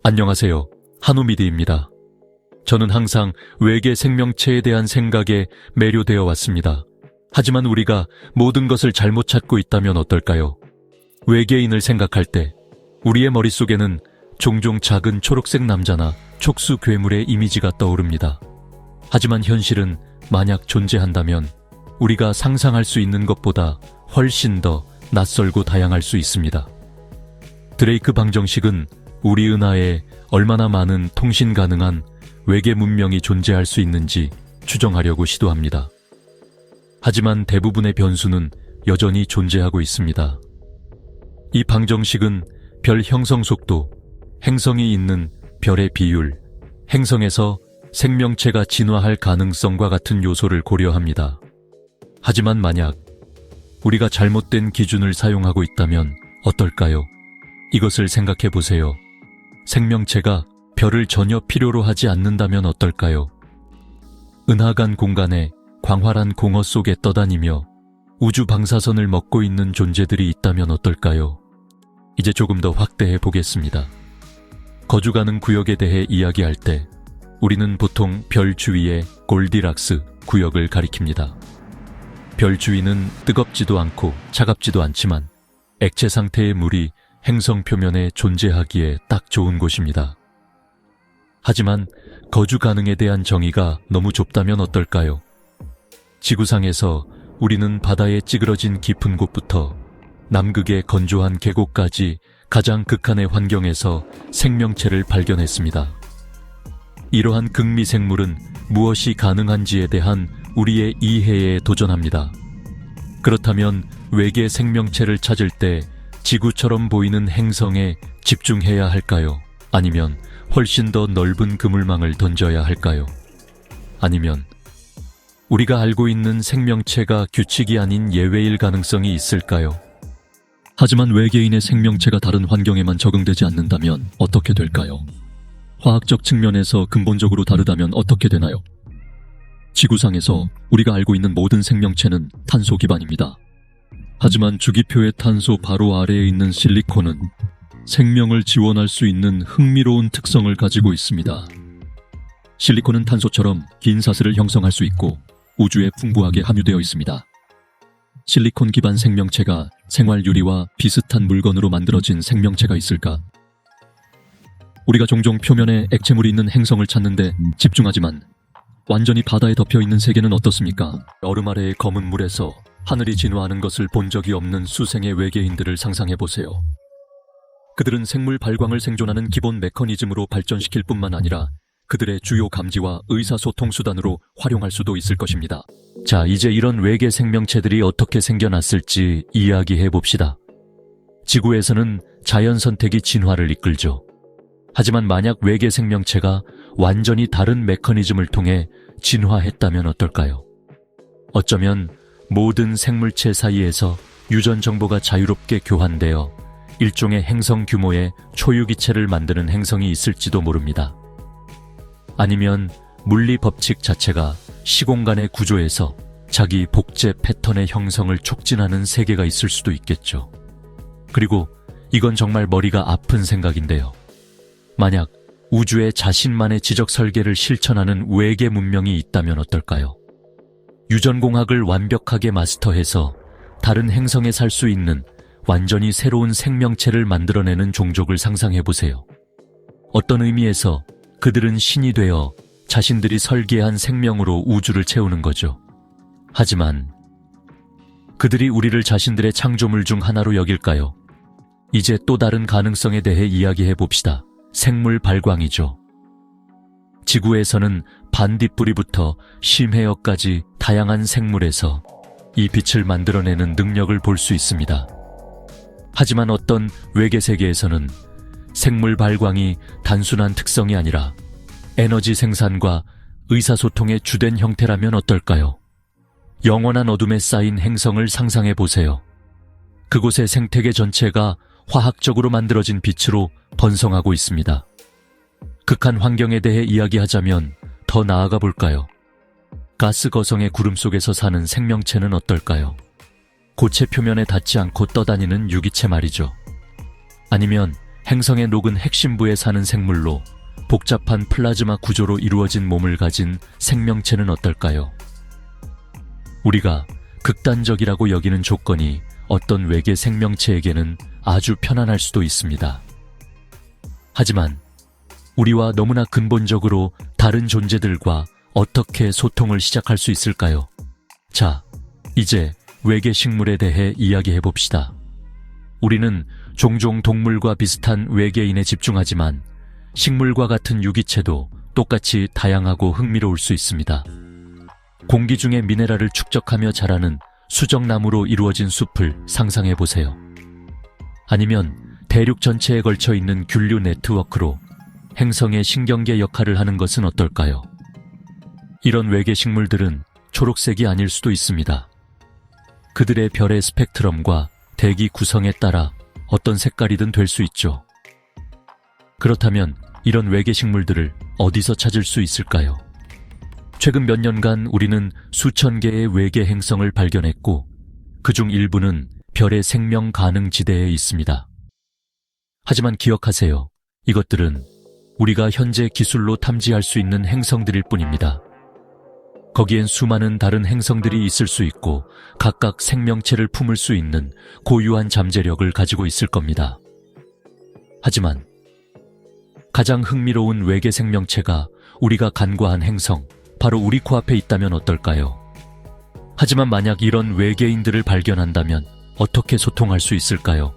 안녕하세요. 한우미디입니다. 저는 항상 외계 생명체에 대한 생각에 매료되어 왔습니다. 하지만 우리가 모든 것을 잘못 찾고 있다면 어떨까요? 외계인을 생각할 때 우리의 머릿속에는 종종 작은 초록색 남자나 촉수 괴물의 이미지가 떠오릅니다. 하지만 현실은 만약 존재한다면 우리가 상상할 수 있는 것보다 훨씬 더 낯설고 다양할 수 있습니다. 드레이크 방정식은 우리 은하에 얼마나 많은 통신 가능한 외계 문명이 존재할 수 있는지 추정하려고 시도합니다. 하지만 대부분의 변수는 여전히 존재하고 있습니다. 이 방정식은 별 형성 속도, 행성이 있는 별의 비율, 행성에서 생명체가 진화할 가능성과 같은 요소를 고려합니다. 하지만 만약 우리가 잘못된 기준을 사용하고 있다면 어떨까요? 이것을 생각해 보세요. 생명체가 별을 전혀 필요로 하지 않는다면 어떨까요? 은하간 공간에 광활한 공허 속에 떠다니며 우주 방사선을 먹고 있는 존재들이 있다면 어떨까요? 이제 조금 더 확대해 보겠습니다. 거주 가능 구역에 대해 이야기할 때 우리는 보통 별 주위의 골디락스 구역을 가리킵니다. 별 주위는 뜨겁지도 않고 차갑지도 않지만 액체 상태의 물이 행성 표면에 존재하기에 딱 좋은 곳입니다. 하지만 거주 가능에 대한 정의가 너무 좁다면 어떨까요? 지구상에서 우리는 바다에 찌그러진 깊은 곳부터 남극의 건조한 계곡까지 가장 극한의 환경에서 생명체를 발견했습니다. 이러한 극미 생물은 무엇이 가능한지에 대한 우리의 이해에 도전합니다. 그렇다면 외계 생명체를 찾을 때 지구처럼 보이는 행성에 집중해야 할까요? 아니면 훨씬 더 넓은 그물망을 던져야 할까요? 아니면 우리가 알고 있는 생명체가 규칙이 아닌 예외일 가능성이 있을까요? 하지만 외계인의 생명체가 다른 환경에만 적응되지 않는다면 어떻게 될까요? 화학적 측면에서 근본적으로 다르다면 어떻게 되나요? 지구상에서 우리가 알고 있는 모든 생명체는 탄소 기반입니다. 하지만 주기표의 탄소 바로 아래에 있는 실리콘은 생명을 지원할 수 있는 흥미로운 특성을 가지고 있습니다. 실리콘은 탄소처럼 긴 사슬을 형성할 수 있고 우주에 풍부하게 함유되어 있습니다. 실리콘 기반 생명체가 생활 유리와 비슷한 물건으로 만들어진 생명체가 있을까? 우리가 종종 표면에 액체물이 있는 행성을 찾는데 집중하지만 완전히 바다에 덮여 있는 세계는 어떻습니까? 얼음 아래의 검은 물에서 하늘이 진화하는 것을 본 적이 없는 수생의 외계인들을 상상해보세요. 그들은 생물 발광을 생존하는 기본 메커니즘으로 발전시킬 뿐만 아니라 그들의 주요 감지와 의사소통 수단으로 활용할 수도 있을 것입니다. 자, 이제 이런 외계 생명체들이 어떻게 생겨났을지 이야기해봅시다. 지구에서는 자연 선택이 진화를 이끌죠. 하지만 만약 외계 생명체가 완전히 다른 메커니즘을 통해 진화했다면 어떨까요? 어쩌면 모든 생물체 사이에서 유전 정보가 자유롭게 교환되어 일종의 행성 규모의 초유기체를 만드는 행성이 있을지도 모릅니다. 아니면 물리 법칙 자체가 시공간의 구조에서 자기 복제 패턴의 형성을 촉진하는 세계가 있을 수도 있겠죠. 그리고 이건 정말 머리가 아픈 생각인데요. 만약 우주에 자신만의 지적 설계를 실천하는 외계 문명이 있다면 어떨까요? 유전공학을 완벽하게 마스터해서 다른 행성에 살 수 있는 완전히 새로운 생명체를 만들어내는 종족을 상상해보세요. 어떤 의미에서 그들은 신이 되어 자신들이 설계한 생명으로 우주를 채우는 거죠. 하지만 그들이 우리를 자신들의 창조물 중 하나로 여길까요? 이제 또 다른 가능성에 대해 이야기해봅시다. 생물 발광이죠. 지구에서는 반딧불이부터 심해역까지 다양한 생물에서 이 빛을 만들어내는 능력을 볼 수 있습니다. 하지만 어떤 외계 세계에서는 생물 발광이 단순한 특성이 아니라 에너지 생산과 의사소통의 주된 형태라면 어떨까요? 영원한 어둠에 쌓인 행성을 상상해 보세요. 그곳의 생태계 전체가 화학적으로 만들어진 빛으로 번성하고 있습니다. 극한 환경에 대해 이야기하자면 더 나아가 볼까요? 가스 거성의 구름 속에서 사는 생명체는 어떨까요? 고체 표면에 닿지 않고 떠다니는 유기체 말이죠. 아니면 행성의 녹은 핵심부에 사는 생물로 복잡한 플라즈마 구조로 이루어진 몸을 가진 생명체는 어떨까요? 우리가 극단적이라고 여기는 조건이 어떤 외계 생명체에게는 아주 편안할 수도 있습니다. 하지만 우리와 너무나 근본적으로 다른 존재들과 어떻게 소통을 시작할 수 있을까요? 자, 이제 외계 식물에 대해 이야기해 봅시다. 우리는 종종 동물과 비슷한 외계인에 집중하지만 식물과 같은 유기체도 똑같이 다양하고 흥미로울 수 있습니다. 공기 중의 미네랄을 축적하며 자라는 수정나무로 이루어진 숲을 상상해 보세요. 아니면 대륙 전체에 걸쳐 있는 균류 네트워크로 행성의 신경계 역할을 하는 것은 어떨까요? 이런 외계 식물들은 초록색이 아닐 수도 있습니다. 그들의 별의 스펙트럼과 대기 구성에 따라 어떤 색깔이든 될 수 있죠. 그렇다면 이런 외계 식물들을 어디서 찾을 수 있을까요? 최근 몇 년간 우리는 수천 개의 외계 행성을 발견했고 그중 일부는 별의 생명 가능 지대에 있습니다. 하지만 기억하세요. 이것들은 우리가 현재 기술로 탐지할 수 있는 행성들일 뿐입니다. 거기엔 수많은 다른 행성들이 있을 수 있고 각각 생명체를 품을 수 있는 고유한 잠재력을 가지고 있을 겁니다. 하지만 가장 흥미로운 외계 생명체가 우리가 간과한 행성, 바로 우리 코앞에 있다면 어떨까요? 하지만 만약 이런 외계인들을 발견한다면 어떻게 소통할 수 있을까요?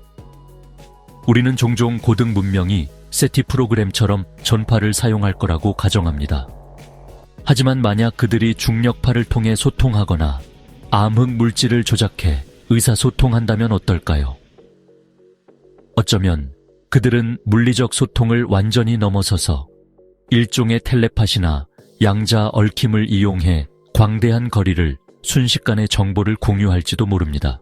우리는 종종 고등 문명이 세티 프로그램처럼 전파를 사용할 거라고 가정합니다. 하지만 만약 그들이 중력파를 통해 소통하거나 암흑 물질을 조작해 의사소통한다면 어떨까요? 어쩌면 그들은 물리적 소통을 완전히 넘어서서 일종의 텔레파시나 양자 얽힘을 이용해 광대한 거리를 순식간에 정보를 공유할지도 모릅니다.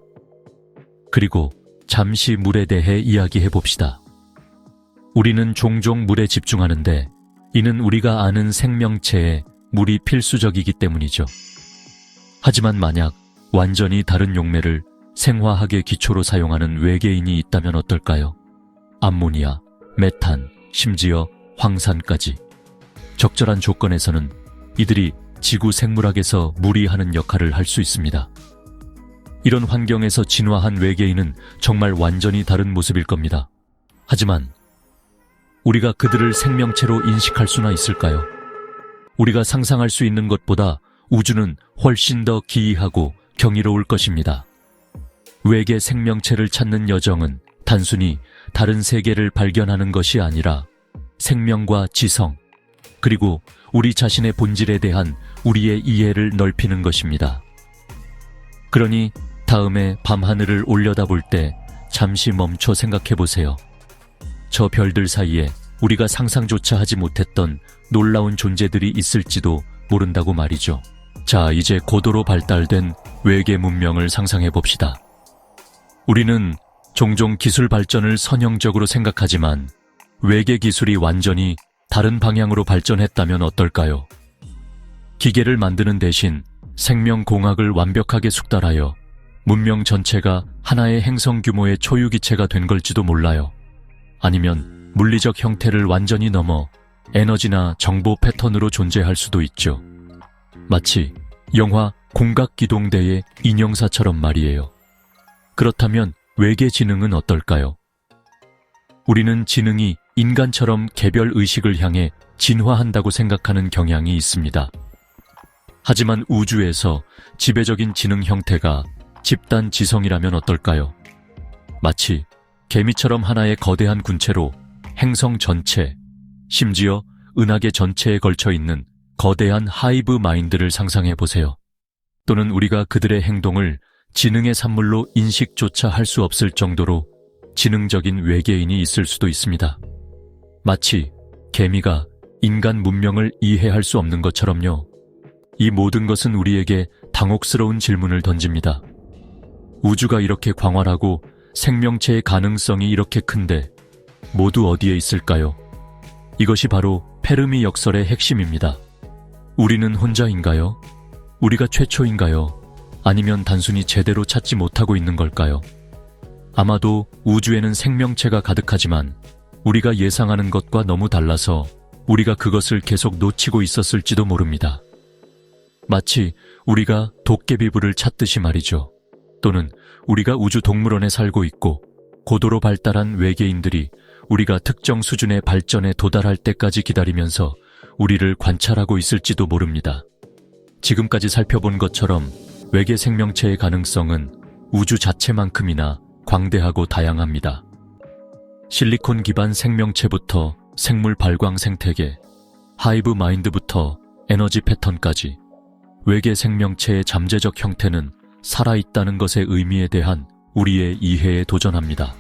그리고 잠시 물에 대해 이야기해 봅시다. 우리는 종종 물에 집중하는데 이는 우리가 아는 생명체에 물이 필수적이기 때문이죠. 하지만 만약 완전히 다른 용매를 생화학의 기초로 사용하는 외계인이 있다면 어떨까요? 암모니아, 메탄, 심지어 황산까지. 적절한 조건에서는 이들이 지구 생물학에서 물이 하는 역할을 할 수 있습니다. 이런 환경에서 진화한 외계인은 정말 완전히 다른 모습일 겁니다. 하지만 우리가 그들을 생명체로 인식할 수나 있을까요? 우리가 상상할 수 있는 것보다 우주는 훨씬 더 기이하고 경이로울 것입니다. 외계 생명체를 찾는 여정은 단순히 다른 세계를 발견하는 것이 아니라 생명과 지성, 그리고 우리 자신의 본질에 대한 우리의 이해를 넓히는 것입니다. 그러니 다음에 밤하늘을 올려다볼 때 잠시 멈춰 생각해 보세요. 저 별들 사이에 우리가 상상조차 하지 못했던 놀라운 존재들이 있을지도 모른다고 말이죠. 자, 이제 고도로 발달된 외계 문명을 상상해 봅시다. 우리는 종종 기술 발전을 선형적으로 생각하지만 외계 기술이 완전히 다른 방향으로 발전했다면 어떨까요? 기계를 만드는 대신 생명공학을 완벽하게 숙달하여 문명 전체가 하나의 행성 규모의 초유기체가 된 걸지도 몰라요. 아니면 물리적 형태를 완전히 넘어 에너지나 정보 패턴으로 존재할 수도 있죠. 마치 영화 공각기동대의 인형사처럼 말이에요. 그렇다면 외계 지능은 어떨까요? 우리는 지능이 인간처럼 개별 의식을 향해 진화한다고 생각하는 경향이 있습니다. 하지만 우주에서 지배적인 지능 형태가 집단 지성이라면 어떨까요? 마치 개미처럼 하나의 거대한 군체로 행성 전체, 심지어 은하계 전체에 걸쳐 있는 거대한 하이브 마인드를 상상해 보세요. 또는 우리가 그들의 행동을 지능의 산물로 인식조차 할 수 없을 정도로 지능적인 외계인이 있을 수도 있습니다. 마치 개미가 인간 문명을 이해할 수 없는 것처럼요. 이 모든 것은 우리에게 당혹스러운 질문을 던집니다. 우주가 이렇게 광활하고 생명체의 가능성이 이렇게 큰데 모두 어디에 있을까요? 이것이 바로 페르미 역설의 핵심입니다. 우리는 혼자인가요? 우리가 최초인가요? 아니면 단순히 제대로 찾지 못하고 있는 걸까요? 아마도 우주에는 생명체가 가득하지만 우리가 예상하는 것과 너무 달라서 우리가 그것을 계속 놓치고 있었을지도 모릅니다. 마치 우리가 도깨비불을 찾듯이 말이죠. 또는 우리가 우주 동물원에 살고 있고 고도로 발달한 외계인들이 우리가 특정 수준의 발전에 도달할 때까지 기다리면서 우리를 관찰하고 있을지도 모릅니다. 지금까지 살펴본 것처럼 외계 생명체의 가능성은 우주 자체만큼이나 광대하고 다양합니다. 실리콘 기반 생명체부터 생물 발광 생태계, 하이브 마인드부터 에너지 패턴까지 외계 생명체의 잠재적 형태는 살아있다는 것의 의미에 대한 우리의 이해에 도전합니다.